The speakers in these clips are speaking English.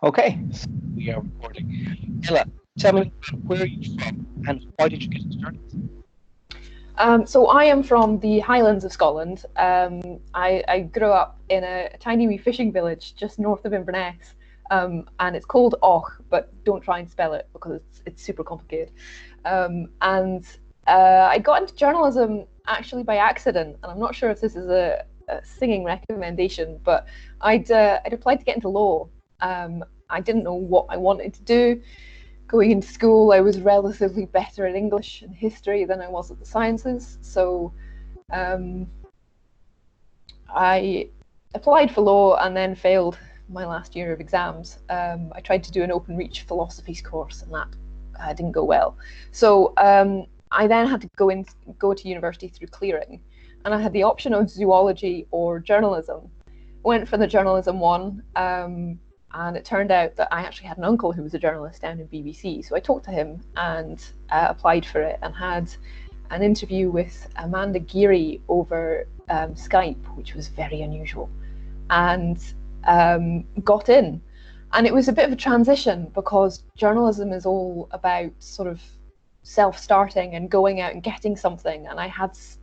Okay, so we are recording. Ella, tell me about where are you from and why did you get into journalism? So I am from the Highlands of Scotland. I grew up in a tiny wee fishing village just north of Inverness, and it's called Och, but don't try and spell it because it's super complicated. And I got into journalism actually by accident, and I'm not sure if this is a singing recommendation, but I'd applied to get into law. I didn't know what I wanted to do. Going into school, I was relatively better at English and history than I was at the sciences. So um, I applied for law and then failed my last year of exams. I tried to do an open reach philosophies course, and that didn't go well. So I then had to go to university through clearing, and I had the option of zoology or journalism. Went for the journalism one. And it turned out that I actually had an uncle who was a journalist down in BBC. So I talked to him and applied for it and had an interview with Amanda Geary over Skype, which was very unusual, and got in. And it was a bit of a transition because journalism is all about sort of self-starting and going out and getting something. And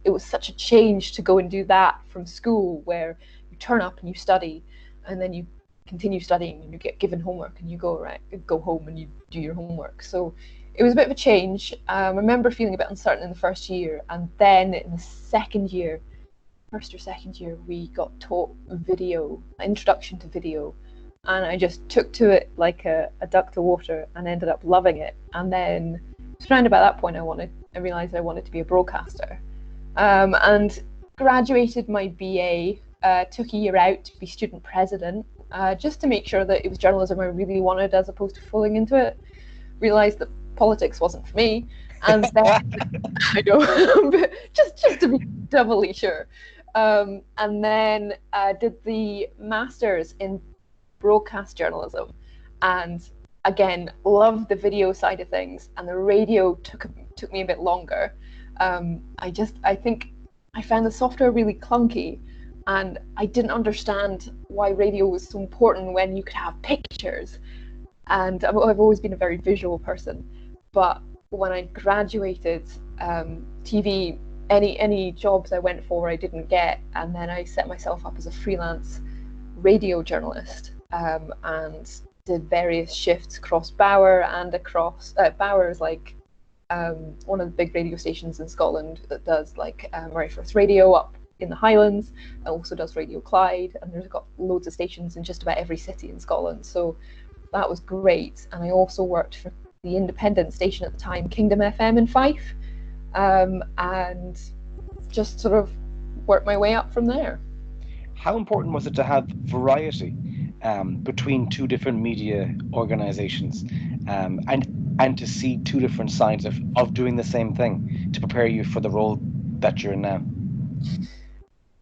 it was such a change to go and do that from school, where you turn up and you study, and then you continue studying and you get given homework and you go home and you do your homework. So it was a bit of a change. I remember feeling a bit uncertain in the first year, and then in the second year, first or second year, we got taught video, introduction to video, and I just took to it like a duck to water and ended up loving it. And then it's around about that point I realised I wanted to be a broadcaster, and graduated my BA. Took a year out to be student president, just to make sure that it was journalism I really wanted as opposed to falling into it. Realised that politics wasn't for me, and then I know, but just to be doubly sure. And then did the masters in broadcast journalism, and again loved the video side of things, and the radio took me a bit longer. I think I found the software really clunky, and I didn't understand why radio was so important when you could have pictures. And I've always been a very visual person, but when I graduated, TV, any jobs I went for, I didn't get, and then I set myself up as a freelance radio journalist, and did various shifts across Bauer and across Bauer is like one of the big radio stations in Scotland that does like Murray Firth Radio up in the Highlands. It also does Radio Clyde, and there's got loads of stations in just about every city in Scotland. So that was great. And I also worked for the independent station at the time, Kingdom FM in Fife, and just sort of worked my way up from there. How important was it to have variety between two different media organizations, and to see two different sides of doing the same thing to prepare you for the role that you're in now?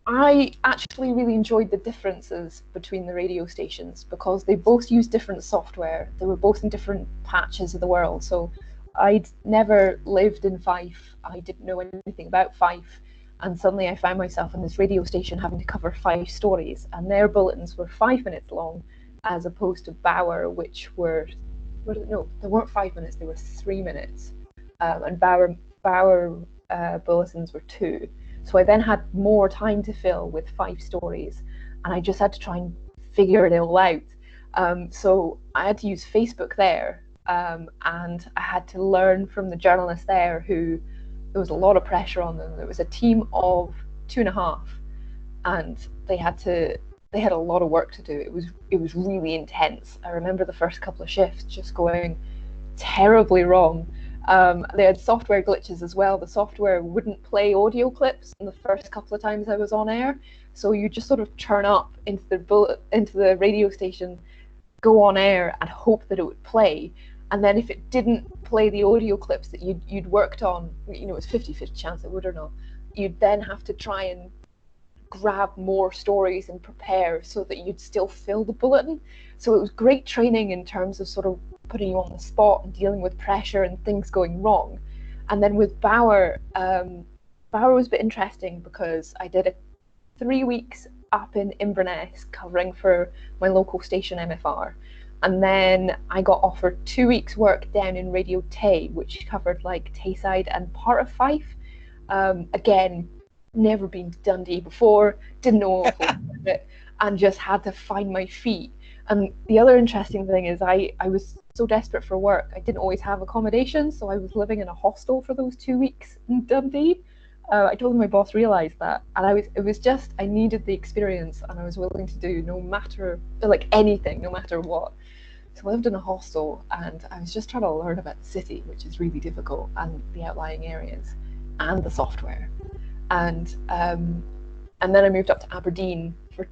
I actually really enjoyed the differences between the radio stations because they both used different software. They were both in different patches of the world. So I'd never lived in Fife. I didn't know anything about Fife. And suddenly I found myself in this radio station having to cover 5 stories, and their bulletins were 5 minutes long, as opposed to Bauer, which were, no, they weren't 5 minutes, they were 3 minutes. And Bauer bulletins were 2. So I then had more time to fill with 5 stories, and I just had to try and figure it all out. So I had to use Facebook there, and I had to learn from the journalists there who there was a lot of pressure on them. There was a team of 2.5, and they had a lot of work to do. It was really intense. I remember the first couple of shifts just going terribly wrong. They had software glitches as well. The software wouldn't play audio clips in the first couple of times I was on air, so you just sort of turn up into the radio station, go on air, and hope that it would play. And then if it didn't play the audio clips that you'd worked on, you know, it's 50-50 chance it would or not. You'd then have to try and grab more stories and prepare so that you'd still fill the bulletin. So it was great training in terms of sort of putting you on the spot and dealing with pressure and things going wrong. And then with Bauer, Bauer was a bit interesting because I did 3 weeks up in Inverness covering for my local station MFR. And then I got offered 2 weeks work down in Radio Tay, which covered like Tayside and part of Fife. Again, never been to Dundee before, didn't know about it, and just had to find my feet. And the other interesting thing is I was so desperate for work, I didn't always have accommodation, so I was living in a hostel for those 2 weeks in Dundee. I told my boss realised that, and it was just, I needed the experience, and I was willing to do no matter, like anything, no matter what. So I lived in a hostel, and I was just trying to learn about the city, which is really difficult, and the outlying areas, and the software. And then I moved up to Aberdeen for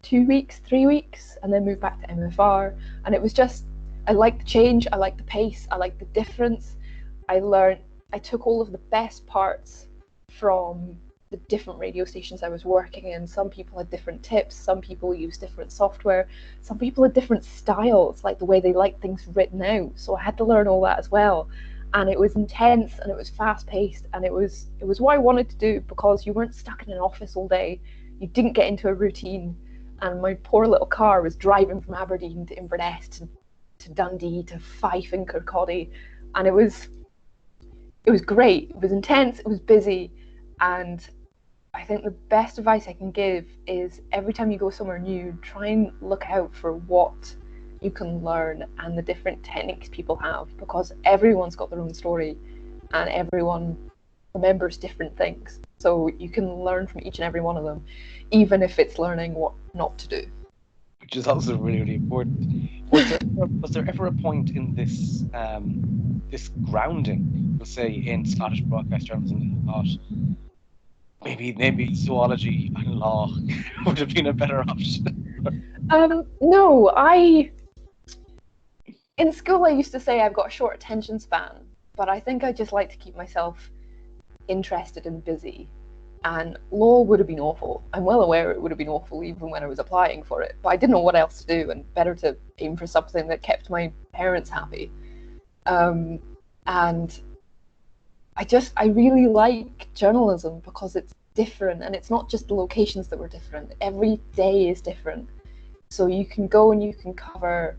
2 weeks, 3 weeks, and then moved back to MFR. And it was just, I liked the change, I liked the pace, I liked the difference. I took all of the best parts from the different radio stations I was working in. Some people had different tips, some people used different software, some people had different styles, like the way they like things written out. So I had to learn all that as well. And it was intense, and it was fast paced, and it was what I wanted to do, because you weren't stuck in an office all day, you didn't get into a routine. And my poor little car was driving from Aberdeen to Inverness to Dundee to Fife and Kirkcaldy, and it was great. It was intense, it was busy, and I think the best advice I can give is every time you go somewhere new, try and look out for what you can learn and the different techniques people have, because everyone's got their own story and everyone remembers different things. So you can learn from each and every one of them, even if it's learning what not to do. Which is also really, really important. Was there ever a point in this this grounding, we'll say, in Scottish broadcast journalism, that you thought maybe zoology and law would have been a better option? No, in school I used to say I've got a short attention span, but I think I just like to keep myself interested and busy. And law would have been awful. I'm well aware it would have been awful even when I was applying for it, but I didn't know what else to do, and better to aim for something that kept my parents happy. And I really like journalism because it's different, and it's not just the locations that were different. Every day is different. So you can go and you can cover,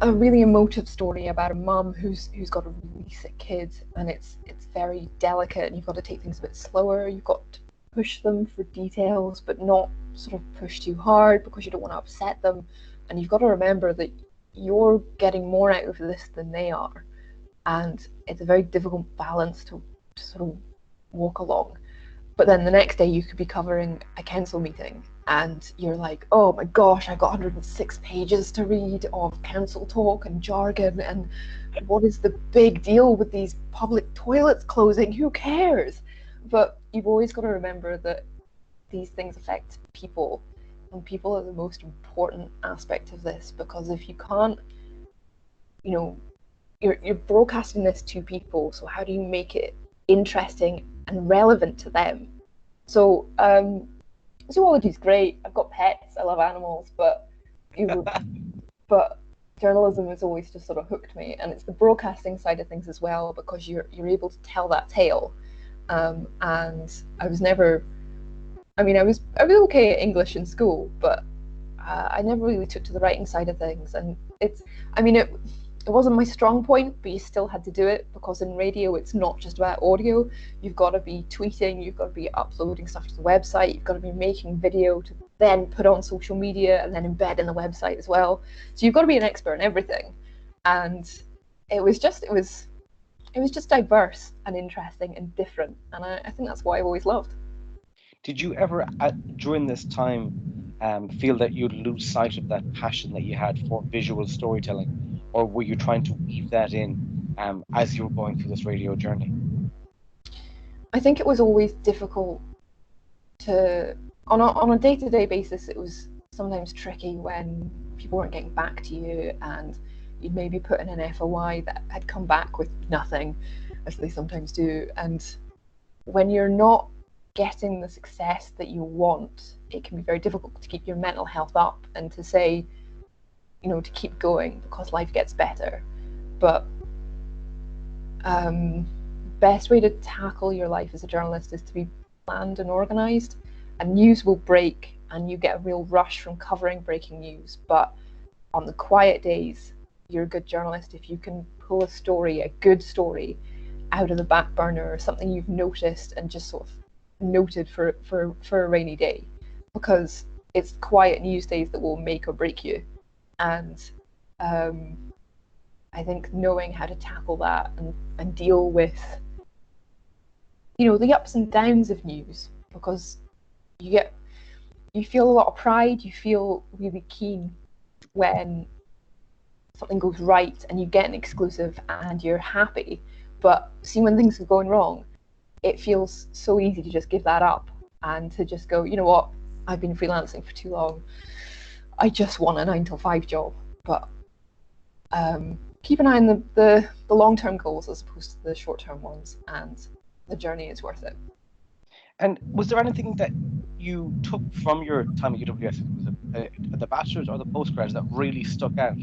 a really emotive story about a mum who's got a really sick kid, and it's very delicate, and you've got to take things a bit slower. You've got to push them for details, but not sort of push too hard because you don't want to upset them. And you've got to remember that you're getting more out of this than they are, and it's a very difficult balance to sort of walk along. But then the next day you could be covering a council meeting, and you're like, oh my gosh, I've got 106 pages to read of council talk and jargon, and what is the big deal with these public toilets closing? Who cares? But you've always got to remember that these things affect people, and people are the most important aspect of this, because if you can't, you're broadcasting this to people, so how do you make it interesting and relevant to them? So zoology is great. I've got pets. I love animals, but journalism has always just sort of hooked me, and it's the broadcasting side of things as well, because you're able to tell that tale. And I was never, I was okay at English in school, but I never really took to the writing side of things, and it wasn't my strong point, but you still had to do it, because in radio it's not just about audio. You've got to be tweeting, you've got to be uploading stuff to the website, you've got to be making video to then put on social media and then embed in the website as well. So you've got to be an expert in everything. And it was just diverse and interesting and different, and I think that's what I've always loved. Did you ever, during this time, feel that you'd lose sight of that passion that you had for visual storytelling, or were you trying to weave that in as you were going through this radio journey? I think it was always difficult to, on a day-to-day basis, it was sometimes tricky when people weren't getting back to you, and you'd maybe put in an FOI that had come back with nothing, as they sometimes do. And when you're not getting the success that you want, it can be very difficult to keep your mental health up and to say, to keep going, because life gets better. But best way to tackle your life as a journalist is to be planned and organized, and news will break and you get a real rush from covering breaking news. But on the quiet days, you're a good journalist if you can pull a story, a good story, out of the back burner, or something you've noticed and just sort of noted for a rainy day, because it's quiet news days that will make or break you. And I think knowing how to tackle that and deal with, the ups and downs of news, because you feel a lot of pride, you feel really keen when something goes right and you get an exclusive and you're happy. But see, when things are going wrong, it feels so easy to just give that up and to just go, you know what, I've been freelancing for too long. I just want a 9 to 5 job. But keep an eye on the long-term goals as opposed to the short-term ones, and the journey is worth it. And was there anything that you took from your time at UWS, if it was the bachelor's or the postgrads, that really stuck out,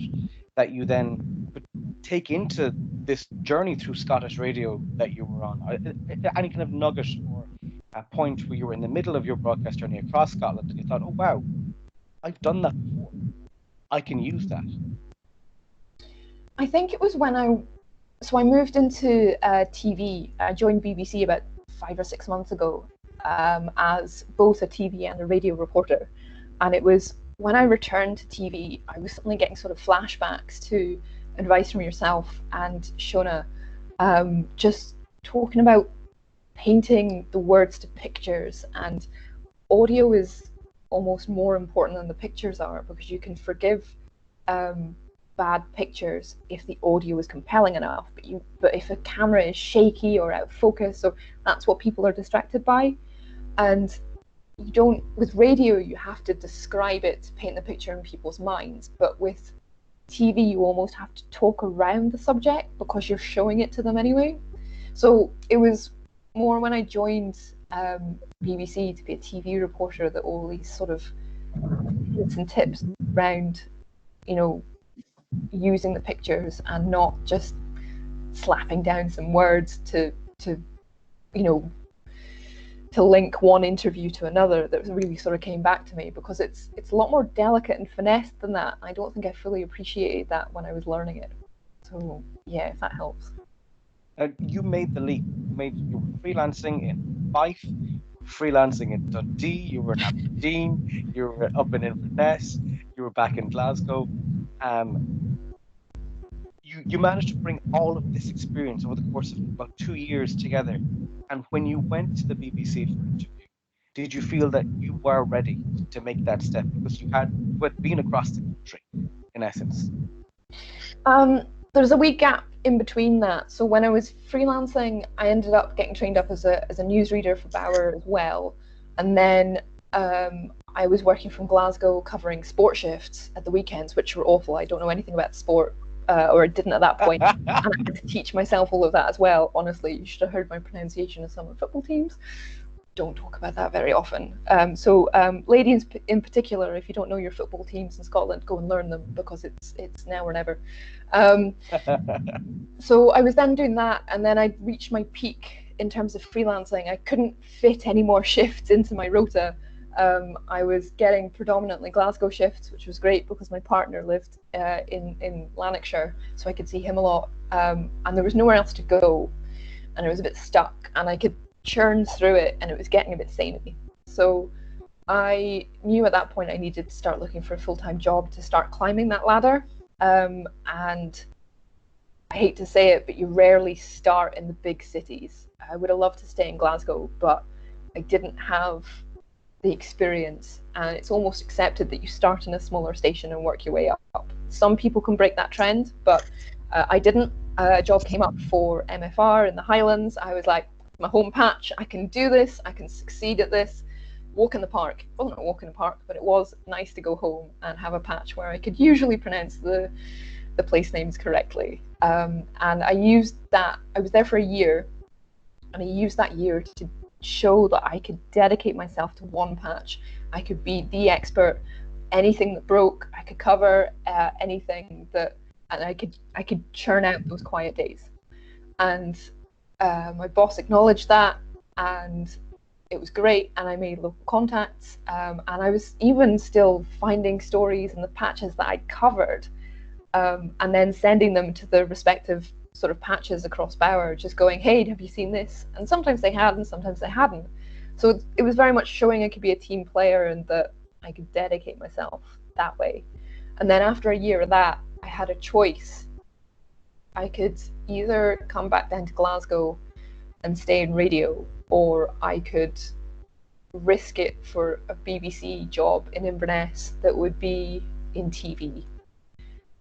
that you then could take into this journey through Scottish radio that you were on? Any kind of nugget or a point where you were in the middle of your broadcast journey across Scotland and you thought, oh, wow, I've done that before. I can use that. I think it was when I moved into TV. I joined BBC about 5 or 6 months ago as both a TV and a radio reporter. And it was when I returned to TV, I was suddenly getting sort of flashbacks to advice from yourself and Shona, just talking about painting the words to pictures. And audio is almost more important than the pictures are, because you can forgive bad pictures if the audio is compelling enough, but if a camera is shaky or out of focus, so that's what people are distracted by. And you don't, with radio, you have to describe it to paint the picture in people's minds, but with TV you almost have to talk around the subject because you're showing it to them anyway. So it was more when I joined BBC to be a TV reporter that all these sort of hints and tips around, using the pictures and not just slapping down some words to link one interview to another, that really sort of came back to me, because it's a lot more delicate and finessed than that. I don't think I fully appreciated that when I was learning it. So yeah, if that helps. You made the leap. You were freelancing in Fife, you were freelancing in Dundee, you were in Aberdeen, you were up in Inverness, you were back in Glasgow. You managed to bring all of this experience over the course of about 2 years together. And when you went to the BBC for interview, did you feel that you were ready to make that step, because you had been across the country, in essence? There's a wee gap in between that. So when I was freelancing, I ended up getting trained up as a newsreader for Bauer as well. And then I was working from Glasgow covering sport shifts at the weekends, which were awful. I don't know anything about sport, or I didn't at that point. And I had to teach myself all of that as well. Honestly, you should have heard my pronunciation of some of the football teams. Don't talk about that very often. So ladies in particular, if you don't know your football teams in Scotland, go and learn them, because it's now or never. So I was then doing that, and then I reached my peak in terms of freelancing. I couldn't fit any more shifts into my rota. I was getting predominantly Glasgow shifts, which was great because my partner lived in Lanarkshire, so I could see him a lot. And there was nowhere else to go, and I was a bit stuck, and I could churn through it, and it was getting a bit samey. So I knew at that point I needed to start looking for a full-time job to start climbing that ladder. And I hate to say it, but you rarely start in the big cities. I would have loved to stay in Glasgow, but I didn't have the experience, and it's almost accepted that you start in a smaller station and work your way up. Some people can break that trend, but I didn't. A job came up for MFR in the Highlands. I was like, my home patch, I can do this, I can succeed at this. Walk in the park. It wasn't a walk in the park, but it was nice to go home and have a patch where I could usually pronounce the place names correctly. And I used that. I was there for a year, and I used that year to show that I could dedicate myself to one patch. I could be the expert. Anything that broke, I could cover. Anything that, and I could churn out those quiet days. And my boss acknowledged that, and it was great, and I made local contacts, and I was even still finding stories in the patches that I'd covered, and then sending them to the respective sort of patches across Bauer, just going, hey, have you seen this? And sometimes they had, and sometimes they hadn't. So it was very much showing I could be a team player and that I could dedicate myself that way. And then after a year of that, I had a choice. I could either come back down to Glasgow and stay in radio, or I could risk it for a BBC job in Inverness that would be in TV.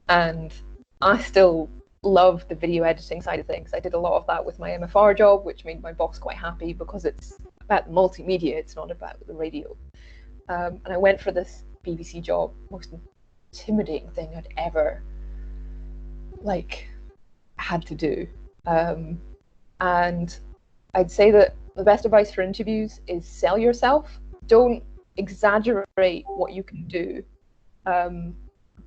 And I still love the video editing side of things. I did a lot of that with my MFR job, which made my boss quite happy because it's about multimedia, it's not about the radio. And I went for this BBC job, most intimidating thing I'd ever had to do. And I'd say that the best advice for interviews is sell yourself. Don't exaggerate what you can do.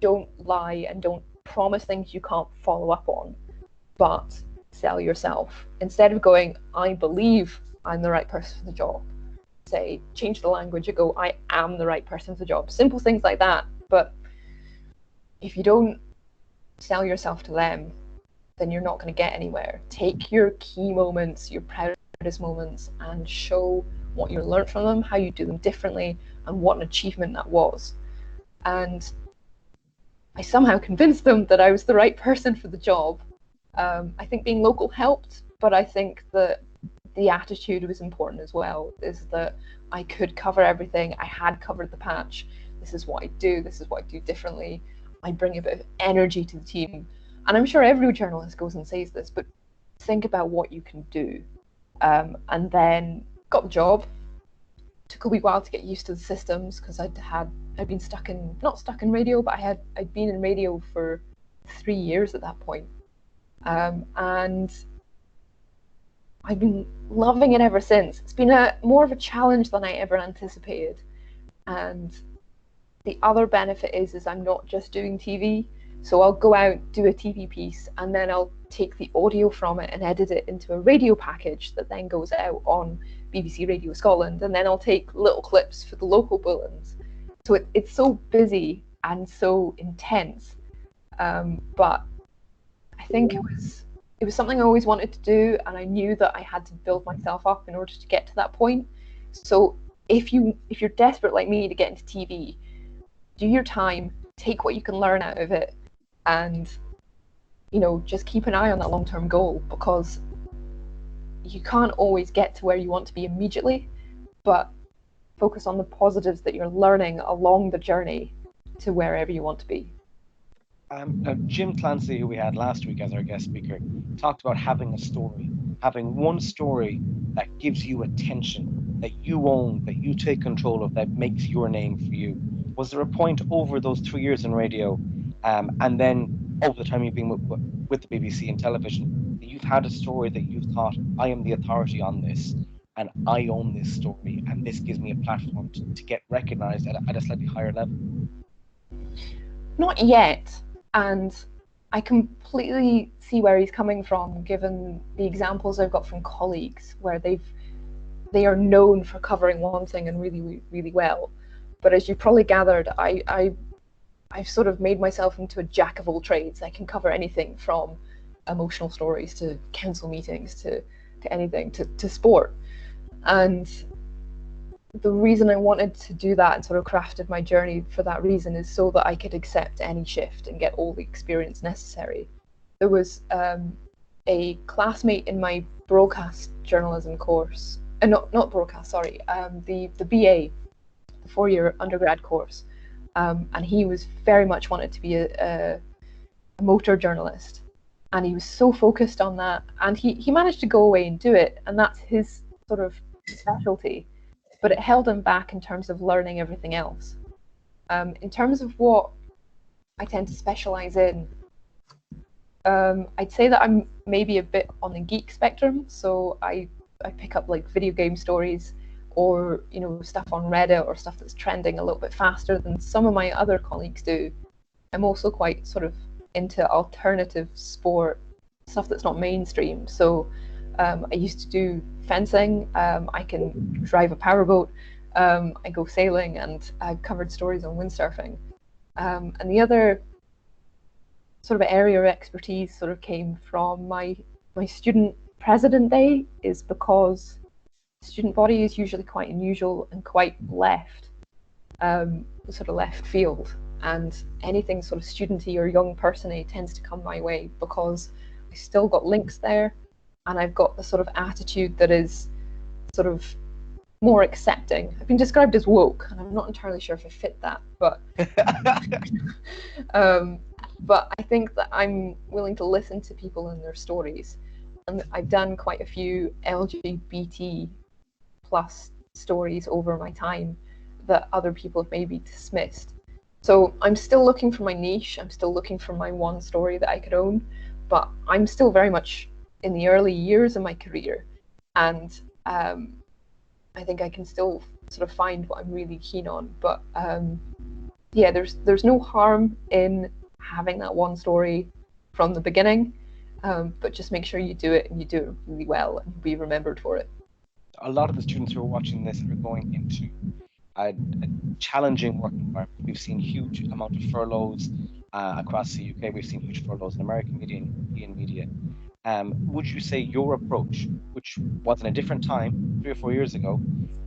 Don't lie and don't promise things you can't follow up on, but sell yourself. Instead of going, I believe I'm the right person for the job, say, change the language and go, I am the right person for the job. Simple things like that. But if you don't sell yourself to them, then you're not going to get anywhere. Take your key moments, your proudest moments, and show what you learned from them, how you do them differently, and what an achievement that was. And I somehow convinced them that I was the right person for the job. I think being local helped, but I think that the attitude was important as well, is that I could cover everything. I had covered the patch. This is what I do. This is what I do differently. I bring a bit of energy to the team. And I'm sure every journalist goes and says this, but think about what you can do. And then got the job. Took a wee while to get used to the systems because I'd been not stuck in radio, but I'd been in radio for 3 years at that point. And I've been loving it ever since. It's been more of a challenge than I ever anticipated. And the other benefit is I'm not just doing TV. So I'll go out, do a TV piece, and then I'll take the audio from it and edit it into a radio package that then goes out on BBC Radio Scotland, and then I'll take little clips for the local bulletins. So it's so busy and so intense, but I think it was something I always wanted to do, and I knew that I had to build myself up in order to get to that point. So if you're desperate like me to get into TV, do your time, take what you can learn out of it, and just keep an eye on that long-term goal, because you can't always get to where you want to be immediately, but focus on the positives that you're learning along the journey to wherever you want to be. Jim Clancy, who we had last week as our guest speaker, talked about having a story, having one story that gives you attention, that you own, that you take control of, that makes your name for you. Was there a point over those 3 years in radio, and then over the time you've been with the BBC and television, that you've had a story that you've thought, I am the authority on this, and I own this story, and this gives me a platform to get recognised at a slightly higher level? Not yet, and I completely see where he's coming from, given the examples I've got from colleagues where they are known for covering one thing and really, really well. But as you probably gathered, I've sort of made myself into a jack of all trades. I can cover anything from emotional stories to council meetings to anything, to sport. And the reason I wanted to do that and sort of crafted my journey for that reason is so that I could accept any shift and get all the experience necessary. There was a classmate in my broadcast journalism course, not broadcast, sorry, the BA, the 4-year undergrad course, and he was very much wanted to be a motor journalist, and he was so focused on that, and he managed to go away and do it, and that's his sort of specialty, but it held him back in terms of learning everything else. In terms of what I tend to specialize in, I'd say that I'm maybe a bit on the geek spectrum, so I pick up like video game stories, or stuff on Reddit, or stuff that's trending a little bit faster than some of my other colleagues do. I'm also quite sort of into alternative sport, stuff that's not mainstream. So I used to do fencing. I can drive a powerboat. I go sailing, and I covered stories on windsurfing. And the other sort of area of expertise sort of came from my student president day, is because the student body is usually quite unusual and quite left, sort of left field, and anything sort of studenty or young person-y tends to come my way because I still got links there, and I've got the sort of attitude that is sort of more accepting. I've been described as woke, and I'm not entirely sure if I fit that, but but I think that I'm willing to listen to people and their stories, and I've done quite a few LGBT plus stories over my time that other people have maybe dismissed. So I'm still looking for my niche. I'm still looking for my one story that I could own, but I'm still very much in the early years of my career, and I think I can still sort of find what I'm really keen on. But yeah, there's no harm in having that one story from the beginning, but just make sure you do it, and you do it really well, and be remembered for it. A lot of the students who are watching this are going into a challenging work environment. We've seen huge amount of furloughs across the UK. We've seen huge furloughs in American media and European media. Would you say your approach, which was in a different time, 3 or 4 years ago,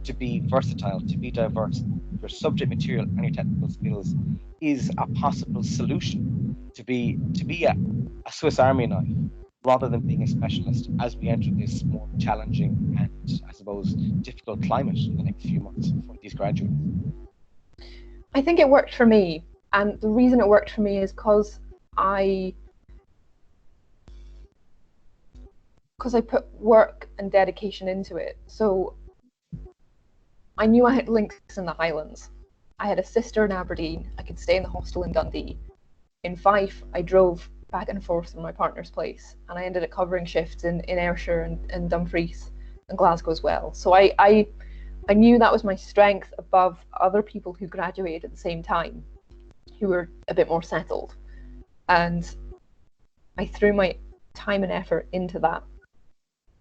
to be versatile, to be diverse, your subject material and your technical skills, is a possible solution to be a Swiss Army knife rather than being a specialist as we enter this more challenging and, I suppose, difficult climate in the next few months for these graduates? I think it worked for me, and the reason it worked for me is because I put work and dedication into it. So I knew I had links in the Highlands. I had a sister in Aberdeen. I could stay in the hostel in Dundee. In Fife, I drove back and forth from my partner's place, and I ended up covering shifts in Ayrshire and Dumfries and Glasgow as well. So I knew that was my strength above other people who graduated at the same time, who were a bit more settled. And I threw my time and effort into that.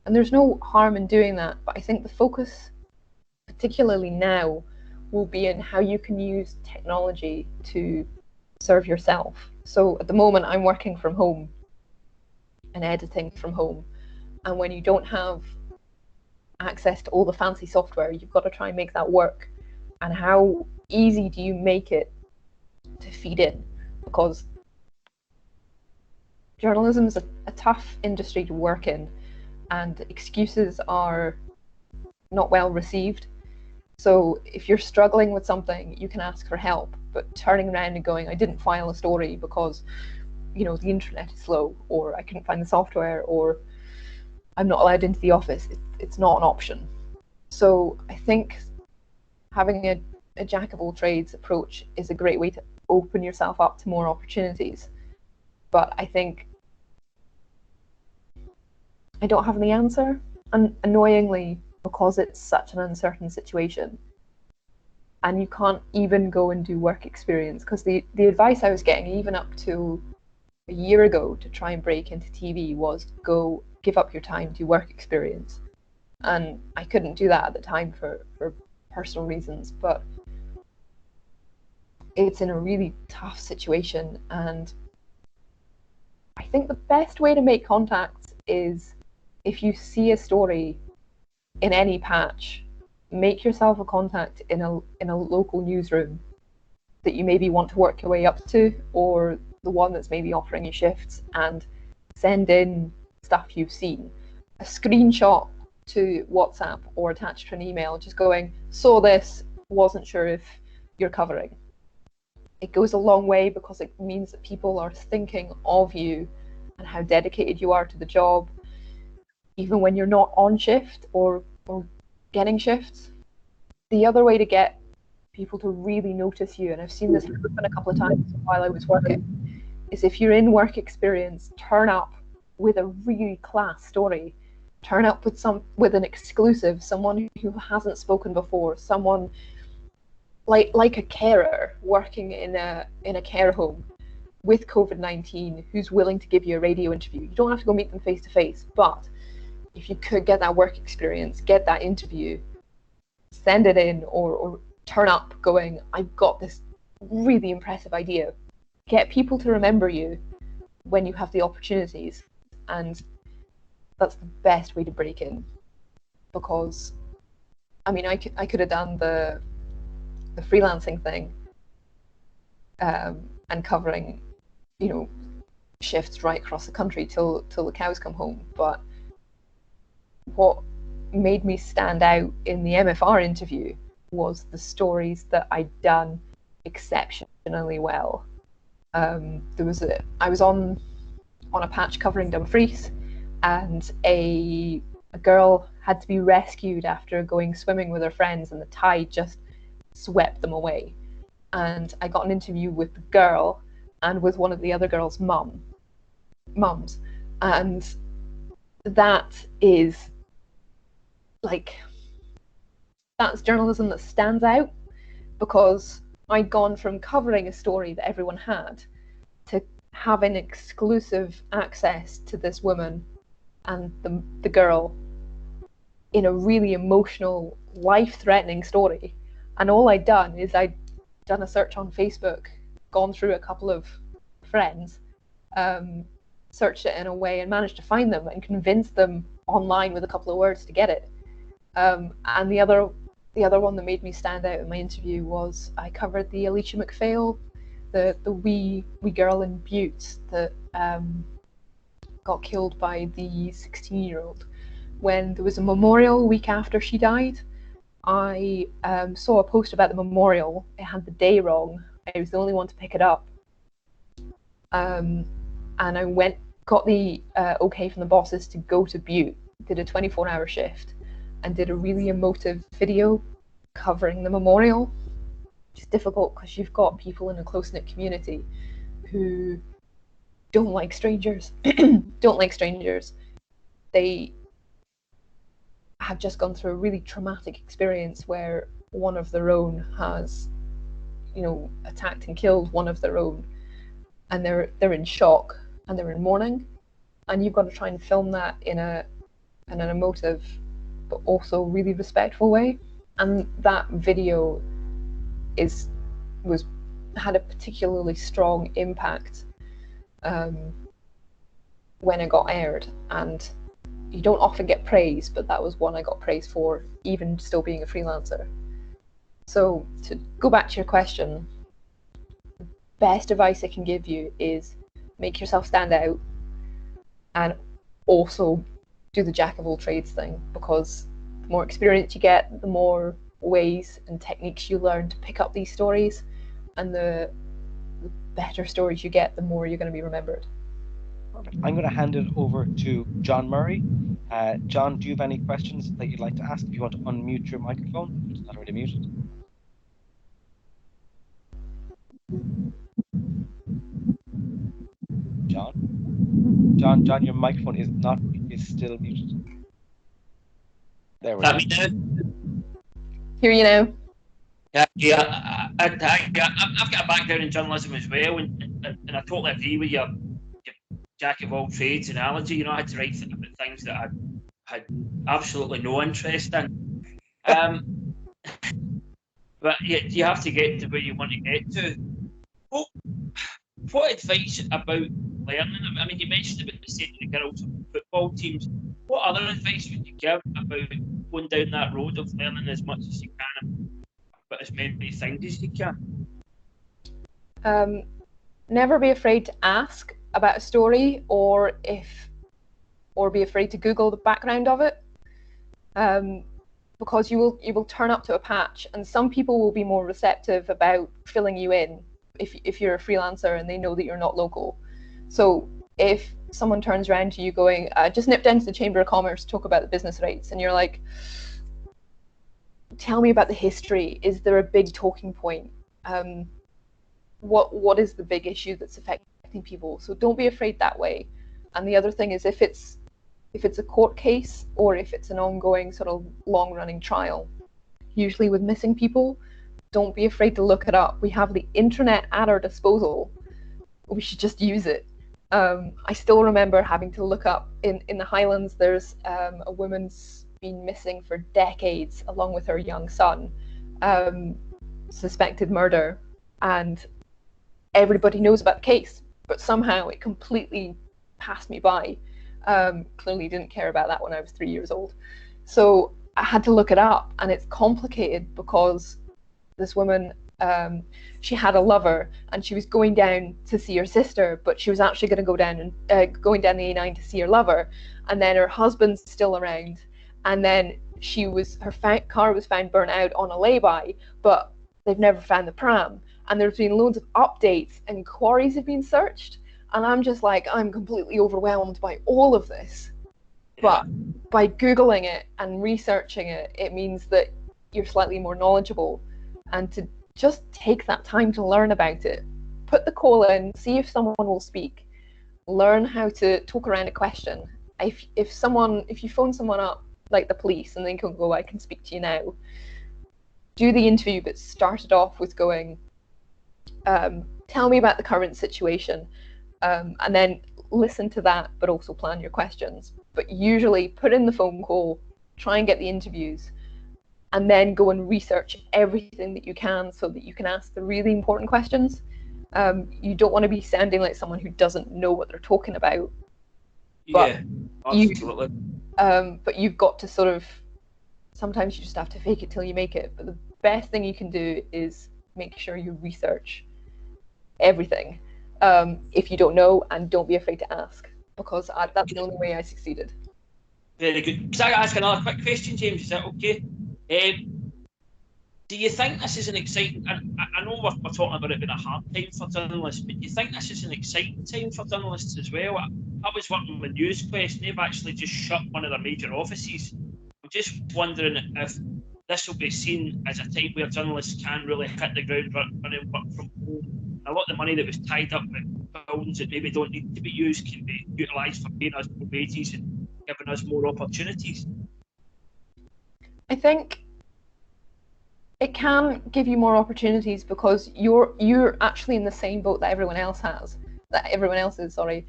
And there's no harm in doing that, but I think the focus, particularly now, will be in how you can use technology to serve yourself. So at the moment, I'm working from home and editing from home. And when you don't have access to all the fancy software, you've got to try and make that work. And how easy do you make it to feed in? Because journalism is a tough industry to work in, and excuses are not well received. So if you're struggling with something, you can ask for help, but turning around and going, I didn't file a story because, the internet is slow, or I couldn't find the software, or I'm not allowed into the office, it's not an option. So I think having a jack of all trades approach is a great way to open yourself up to more opportunities. But I think I don't have the answer, and annoyingly, because it's such an uncertain situation, and you can't even go and do work experience, because the advice I was getting even up to a year ago to try and break into TV was go give up your time, do work experience. And I couldn't do that at the time for personal reasons, but it's in a really tough situation, and I think the best way to make contacts is, if you see a story in any patch, make yourself a contact in a local newsroom that you maybe want to work your way up to, or the one that's maybe offering you shifts, and send in stuff you've seen. A screenshot to WhatsApp or attached to an email, just going, saw this, wasn't sure if you're covering. It goes a long way, because it means that people are thinking of you and how dedicated you are to the job, even when you're not on shift or getting shifts. The other way to get people to really notice you, and I've seen this happen a couple of times while I was working, is if you're in work experience, turn up with a really class story. Turn up with an exclusive, someone who hasn't spoken before, someone like a carer working in a care home with COVID-19 who's willing to give you a radio interview. You don't have to go meet them face to face, but if you could get that work experience, get that interview, send it in, or turn up going, I've got this really impressive idea. Get people to remember you when you have the opportunities, and that's the best way to break in. Because, I mean, I could have done the freelancing thing, and covering, you know, shifts right across the country till the cows come home. But what made me stand out in the MFR interview was the stories that I'd done exceptionally well. I was on a patch covering Dumfries, and a girl had to be rescued after going swimming with her friends, and the tide just swept them away. And I got an interview with the girl and with one of the other girls' mums, and that is that's journalism that stands out, because I'd gone from covering a story that everyone had to having exclusive access to this woman and the girl in a really emotional, life-threatening story. And all I'd done is I'd done a search on Facebook, gone through a couple of friends, searched it in a way and managed to find them and convince them online with a couple of words to get it. And the other one that made me stand out in my interview was I covered the Alicia McPhail, the wee girl in Butte that got killed by the 16-year-old. When there was a memorial a week after she died, I saw a post about the memorial. It had the day wrong. I was the only one to pick it up. And I got the okay from the bosses to go to Butte, did a 24-hour shift, and did a really emotive video covering the memorial. It's difficult because you've got people in a close-knit community who don't like strangers. They have just gone through a really traumatic experience where one of their own has, you know, attacked and killed one of their own, and they're in shock and they're in mourning, and you've got to try and film that in an emotive but also really respectful way. And that video had a particularly strong impact when it got aired, and you don't often get praise, but that was one I got praise for, even still being a freelancer. So to go back to your question, the best advice I can give you is make yourself stand out, and also do the jack of all trades thing, because the more experience you get, the more ways and techniques you learn to pick up these stories, and the better stories you get, the more you're going to be remembered. Perfect. I'm going to hand it over to John Murray. John, do you have any questions that you'd like to ask? If you want to unmute your microphone, it's not already muted. John, your microphone is still muted. There we go. Hear you now. Yeah. I've got a background in journalism as well, and I totally agree with your jack of all trades analogy. You know, I had to write about things that I had absolutely no interest in. But you have to get to where you want to get to. What advice about learning? I mean, you mentioned about the state of the girls' football teams. What other advice would you give about going down that road of learning as much as you can, but as many things as you can? Never be afraid to ask about a story, or be afraid to Google the background of it, because you will turn up to a patch, and some people will be more receptive about filling you in if you're a freelancer and they know that you're not local. So if someone turns around to you going, just nip down to the Chamber of Commerce, talk about the business rates, and you're like, tell me about the history. Is there a big talking point? What is the big issue that's affecting people? So don't be afraid that way. And the other thing is, if it's a court case, or if it's an ongoing sort of long-running trial, usually with missing people, don't be afraid to look it up. We have the internet at our disposal. We should just use it. I still remember having to look up in the Highlands. There's a woman's been missing for decades, along with her young son, suspected murder, and everybody knows about the case, but somehow it completely passed me by. Clearly didn't care about that when I was 3 years old. So I had to look it up, and it's complicated because this woman, she had a lover, and she was going down to see her sister, but she was actually going to go down and going down the A9 to see her lover, and then her husband's still around, and then her car was found burnt out on a lay-by, but they've never found the pram, and there's been loads of updates, and quarries have been searched, and I'm just like, I'm completely overwhelmed by all of this. But by Googling it and researching it, it means that you're slightly more knowledgeable, and to just take that time to learn about it. Put the call in, see if someone will speak, learn how to talk around a question. If you phone someone up, like the police, and they can go, I can speak to you now, do the interview, but start it off with going, tell me about the current situation, and then listen to that, but also plan your questions. But usually put in the phone call, try and get the interviews, and then go and research everything that you can so that you can ask the really important questions. You don't want to be sounding like someone who doesn't know what they're talking about. Yeah, absolutely. But you've got to sort of, sometimes you just have to fake it till you make it. But the best thing you can do is make sure you research everything if you don't know, and don't be afraid to ask, because that's the only way I succeeded. Very good. Can I ask another quick question, James? Is that okay? Do you think this is an exciting, I know we're talking about it being a hard time for journalists, but do you think this is an exciting time for journalists as well? I was working with News Quest, and they've actually just shut one of their major offices. I'm just wondering if this will be seen as a time where journalists can really hit the ground running, work from home. A lot of the money that was tied up with buildings that maybe don't need to be used can be utilised for paying us more wages and giving us more opportunities. I think it can give you more opportunities because you're actually in the same boat that everyone else is. Sorry,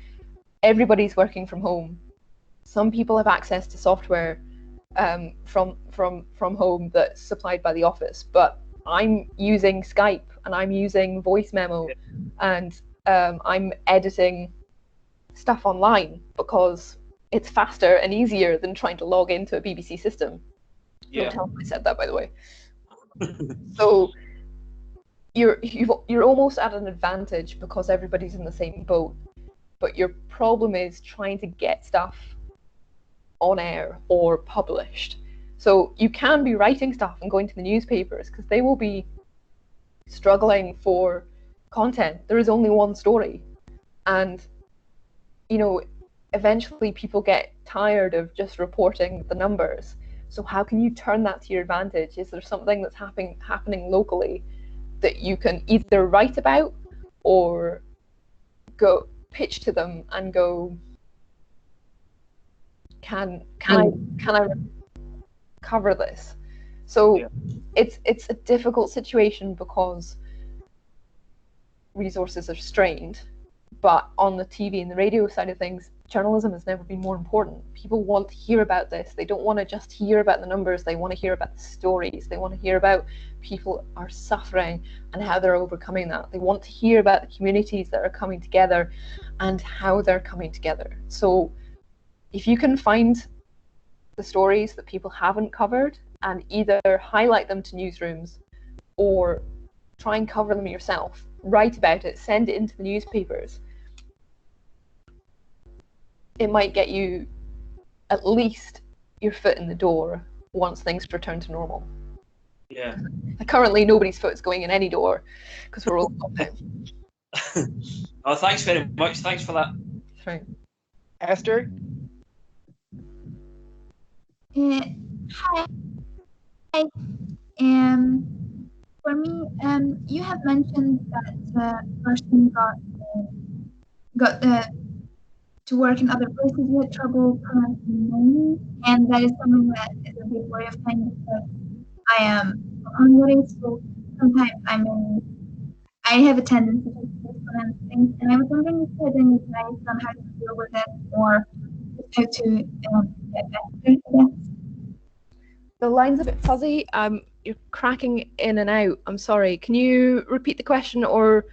everybody's working from home. Some people have access to software from home that's supplied by the office, but I'm using Skype and I'm using voice memo, and I'm editing stuff online because it's faster and easier than trying to log into a BBC system. Yeah. Don't tell them I said that, by the way. So you're almost at an advantage because everybody's in the same boat, but your problem is trying to get stuff on air or published. So you can be writing stuff and going to the newspapers because they will be struggling for content. There is only one story, and eventually people get tired of just reporting the numbers. So how can you turn that to your advantage? Is there something that's happening locally that you can either write about or go pitch to them and go, can I cover this? So it's a difficult situation because resources are strained, but on the TV and the radio side of things, journalism has never been more important. People want to hear about this. They don't want to just hear about the numbers. They want to hear about the stories. They want to hear about people are suffering and how they're overcoming that. They want to hear about the communities that are coming together and how they're coming together. So if you can find the stories that people haven't covered and either highlight them to newsrooms or try and cover them yourself, write about it, send it into the newspapers, it might get you at least your foot in the door once things return to normal. Yeah. Currently, nobody's foot is going in any door because we're all locked down. Oh, thanks very much. Thanks for that. That's right. Esther? Hi. For me, you have mentioned that the person got to work in other places. You had trouble pronouncing names, and that is something that is a big worry of mine because I am Hungary, so sometimes I have a tendency to mispronounce things. things, and I was wondering if you had any advice on how to deal with it or how to get better at it. The line's a bit fuzzy. You're cracking in and out. I'm sorry. Can you repeat the question, or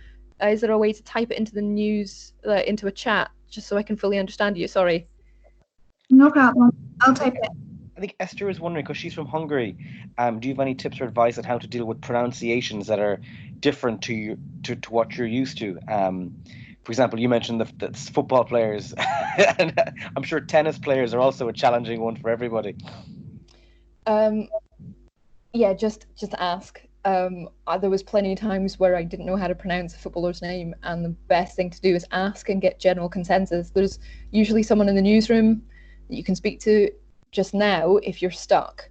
is there a way to type it into the news, into a chat, just so I can fully understand you? Sorry. No problem. I'll type it. I think Esther is wondering, because she's from Hungary, do you have any tips or advice on how to deal with pronunciations that are different to what you're used to? For example, you mentioned the football players, and I'm sure tennis players are also a challenging one for everybody. Yeah, just ask. There was plenty of times where I didn't know how to pronounce a footballer's name, and the best thing to do is ask and get general consensus. There's usually someone in the newsroom that you can speak to. Just now, if you're stuck,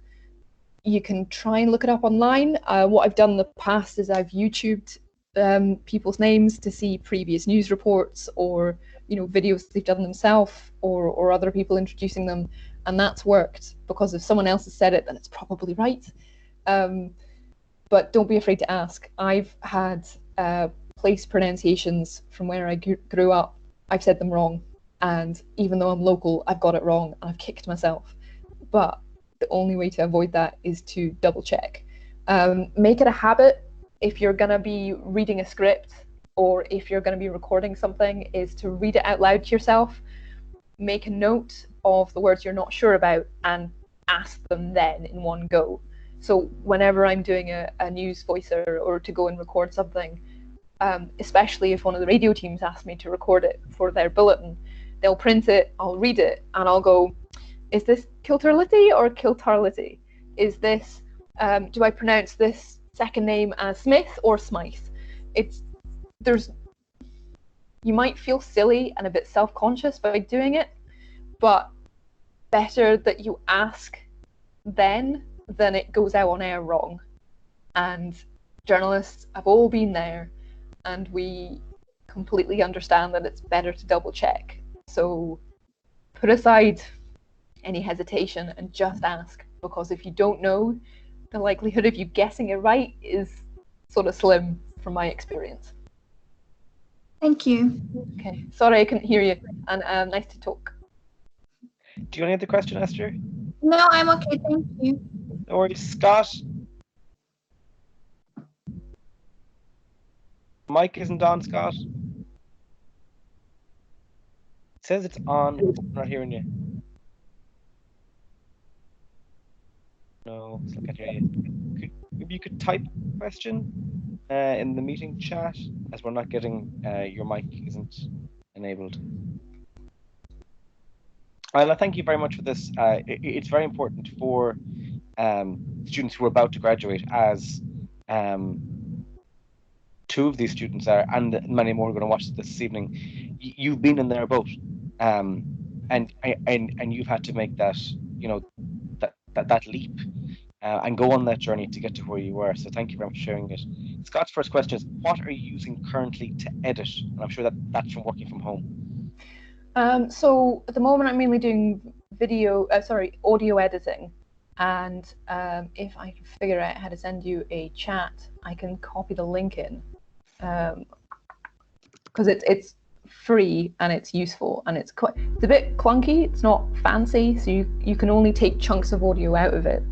you can try and look it up online. What I've done in the past is I've YouTubed people's names to see previous news reports, or videos they've done themselves, or other people introducing them, and that's worked, because if someone else has said it, then it's probably right. But don't be afraid to ask. I've had place pronunciations from where I grew up. I've said them wrong, and even though I'm local, I've got it wrong, and I've kicked myself. But the only way to avoid that is to double check. Make it a habit, if you're going to be reading a script, or if you're going to be recording something, is to read it out loud to yourself. Make a note of the words you're not sure about and ask them then in one go. So whenever I'm doing a news voicer or to go and record something, especially if one of the radio teams asks me to record it for their bulletin, they'll print it, I'll read it, and I'll go, is this Kiltarlity or Kiltarlity? Is this, do I pronounce this second name as Smith or Smythe? You might feel silly and a bit self-conscious by doing it, but better that you ask then than it goes out on air wrong. And journalists have all been there, and we completely understand that it's better to double check. So put aside any hesitation and just ask, because if you don't know, the likelihood of you guessing it right is sort of slim from my experience. Thank you. Okay, sorry I couldn't hear you, and nice to talk. Do you have any other question, Esther? No, I'm okay, thank you. No worries. Scott? Mic isn't on, Scott. It says it's on, but I'm not hearing you. No, still can't hear you. Maybe you could type a question in the meeting chat, as we're not getting, your mic isn't enabled. Isla, thank you very much for this. It's very important for students who are about to graduate, as two of these students are, and many more are going to watch this evening. You've been in their boat, and you've had to make that, that leap, and go on that journey to get to where you were. So thank you very much for sharing it. Scott's first question is, what are you using currently to edit? And I'm sure that's from working from home. So at the moment, I'm mainly doing audio editing. And if I can figure out how to send you a chat, I can copy the link in, because it's free and it's useful, and it's a bit clunky. It's not fancy, so you can only take chunks of audio out of it.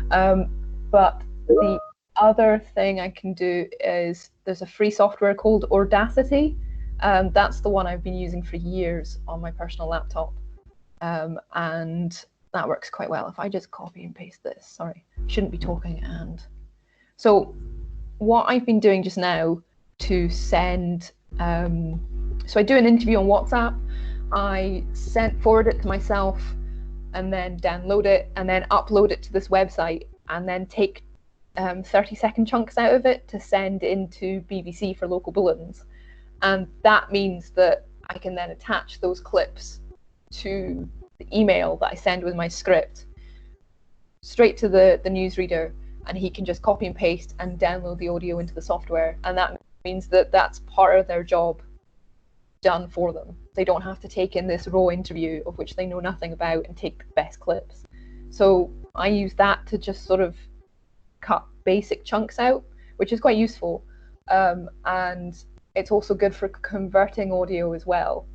But the other thing I can do is, there's a free software called Audacity. That's the one I've been using for years on my personal laptop, and that works quite well. If I just copy and paste this, sorry, shouldn't be talking. And so what I've been doing just now to send, so I do an interview on WhatsApp, I forward it to myself, and then download it, and then upload it to this website, and then take 30-second chunks out of it to send into BBC for local bulletins. And that means that I can then attach those clips to the email that I send with my script straight to the newsreader, and he can just copy and paste and download the audio into the software. And that means that that's part of their job done for them. They don't have to take in this raw interview of which they know nothing about and take the best clips. So I use that to just sort of cut basic chunks out, which is quite useful. And it's also good for converting audio as well.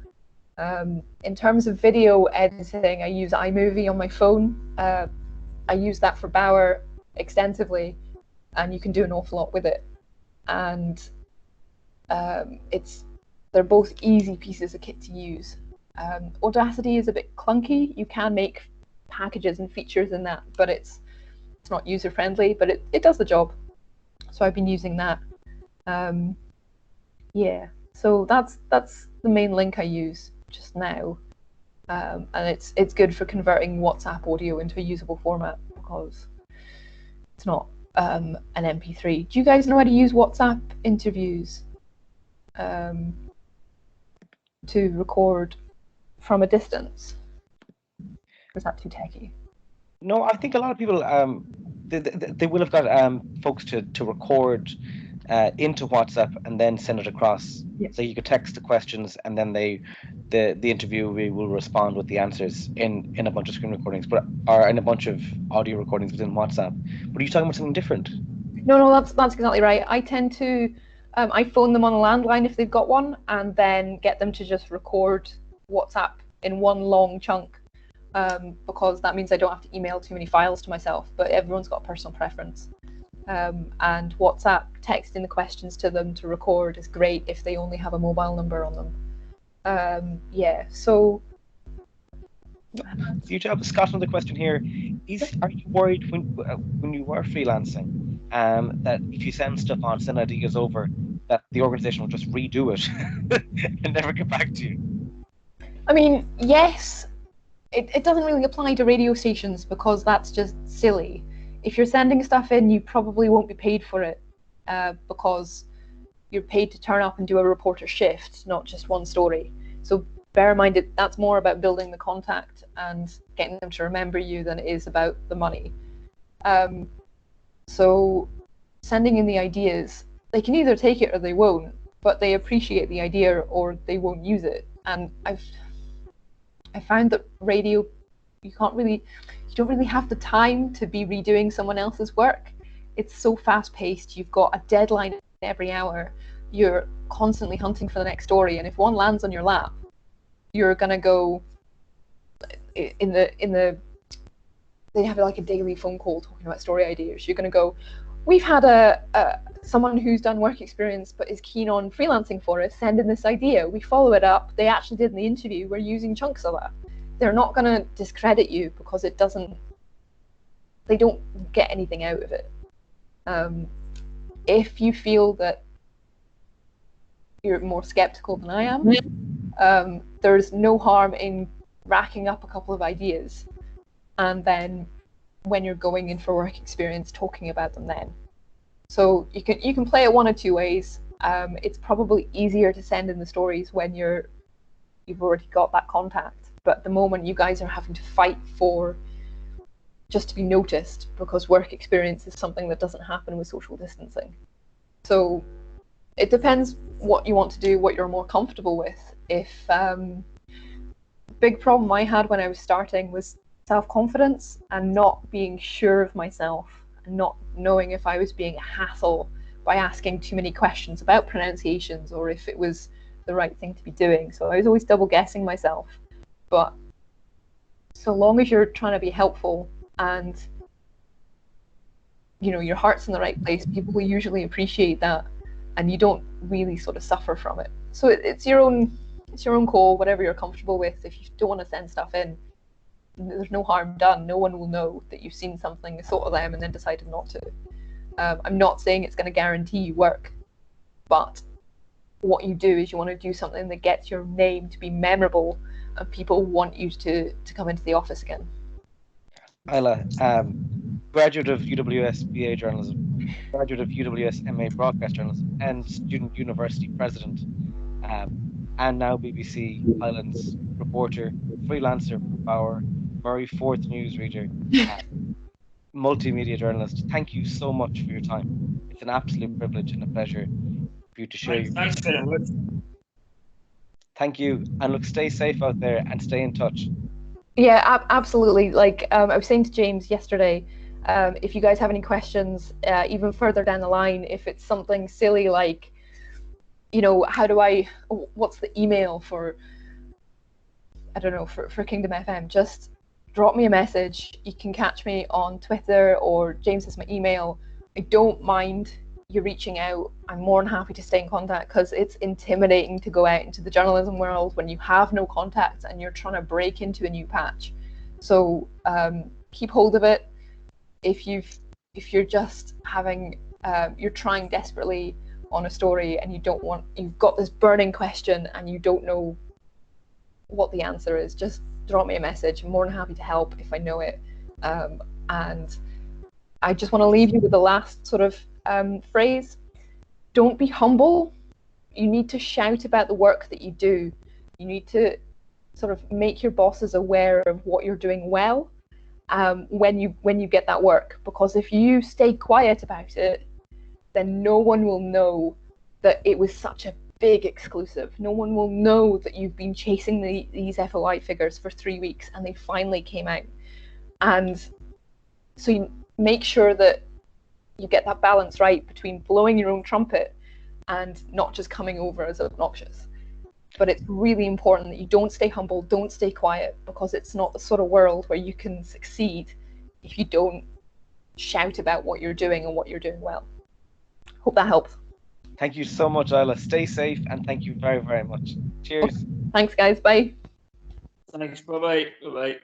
In terms of video editing, I use iMovie on my phone. I use that for Bauer extensively, and you can do an awful lot with it. And they're both easy pieces of kit to use. Audacity is a bit clunky. You can make packages and features in that, but it's not user friendly, but it does the job. So I've been using that. Yeah, so that's the main link I use just now, and it's good for converting WhatsApp audio into a usable format because it's not an MP3. Do you guys know how to use WhatsApp interviews to record from a distance? Or is that too techy? No, I think a lot of people they will have got folks to record into WhatsApp and then send it across. Yeah. So you could text the questions and then the interviewee will respond with the answers in a bunch of screen recordings, or in a bunch of audio recordings within WhatsApp. But are you talking about something different? No, that's exactly right. I tend to I phone them on a landline if they've got one, and then get them to just record WhatsApp in one long chunk. Because that means I don't have to email too many files to myself, but everyone's got a personal preference. And WhatsApp texting the questions to them to record is great if they only have a mobile number on them. Yeah, so... You have Scott, another question here. Are you worried when you were freelancing that if you send ideas over, that the organization will just redo it and never get back to you? I mean, yes. It doesn't really apply to radio stations because that's just silly. If you're sending stuff in, you probably won't be paid for it because you're paid to turn up and do a reporter shift, not just one story. So bear in mind that's more about building the contact and getting them to remember you than it is about the money. So sending in the ideas, they can either take it or they won't, but they appreciate the idea or they won't use it. And I found that radio, you don't really have the time to be redoing someone else's work. It's so fast paced. You've got a deadline every hour. You're constantly hunting for the next story, and if one lands on your lap, you're gonna go in the they have like a daily phone call talking about story ideas. You're gonna go, we've had someone who's done work experience but is keen on freelancing for us, send in this idea. We follow it up. They actually did in the interview. We're using chunks of that. They're not going to discredit you because they don't get anything out of it. If you feel that you're more skeptical than I am, there's no harm in racking up a couple of ideas and then when you're going in for work experience, talking about them then. So you can play it one of two ways. It's probably easier to send in the stories when you've already got that contact. But at the moment, you guys are having to fight for just to be noticed because work experience is something that doesn't happen with social distancing. So it depends what you want to do, what you're more comfortable with. If big problem I had when I was starting was self-confidence and not being sure of myself. Not knowing if I was being a hassle by asking too many questions about pronunciations or if it was the right thing to be doing. So I was always double guessing myself. But so long as you're trying to be helpful and your heart's in the right place, people will usually appreciate that and you don't really sort of suffer from it. So it's your own call, whatever you're comfortable with. If you don't want to send stuff in, there's no harm done. No one will know that you've seen something, thought of them, and then decided not to. I'm not saying it's going to guarantee you work, but what you do is you want to do something that gets your name to be memorable and people want you to come into the office again. Isla, graduate of UWS BA Journalism, graduate of UWS MA Broadcast Journalism, and Student University President, and now BBC Highlands reporter, freelancer for Bauer, Murray Fourth newsreader, multimedia journalist. Thank you so much for your time. It's an absolute privilege and a pleasure for you to share your... Thanks very much. Thank you, and look, stay safe out there and stay in touch. Yeah, absolutely. Like I was saying to James yesterday, if you guys have any questions, even further down the line, if it's something silly like you know, what's the email for, I don't know, for Kingdom FM? Just drop me a message. You can catch me on Twitter, or James has my email. I don't mind you reaching out. I'm more than happy to stay in contact, because it's intimidating to go out into the journalism world when you have no contacts and you're trying to break into a new patch. So keep hold of it. If you're just having you're trying desperately on a story and you've got this burning question and you don't know what the answer is, just drop me a message. I'm more than happy to help if I know it. And I just want to leave you with the last sort of phrase. Don't be humble. You need to shout about the work that you do. You need to sort of make your bosses aware of what you're doing well when you get that work. Because if you stay quiet about it, then no one will know that it was such a big exclusive. No one will know that you've been chasing these FOI figures for 3 weeks and they finally came out. And so you make sure that you get that balance right between blowing your own trumpet and not just coming over as obnoxious. But it's really important that you don't stay humble, don't stay quiet, because it's not the sort of world where you can succeed if you don't shout about what you're doing and what you're doing well. Hope that helps. Thank you so much, Isla. Stay safe, and thank you very, very much. Cheers. Thanks, guys. Bye. Thanks. Bye-bye. Bye-bye.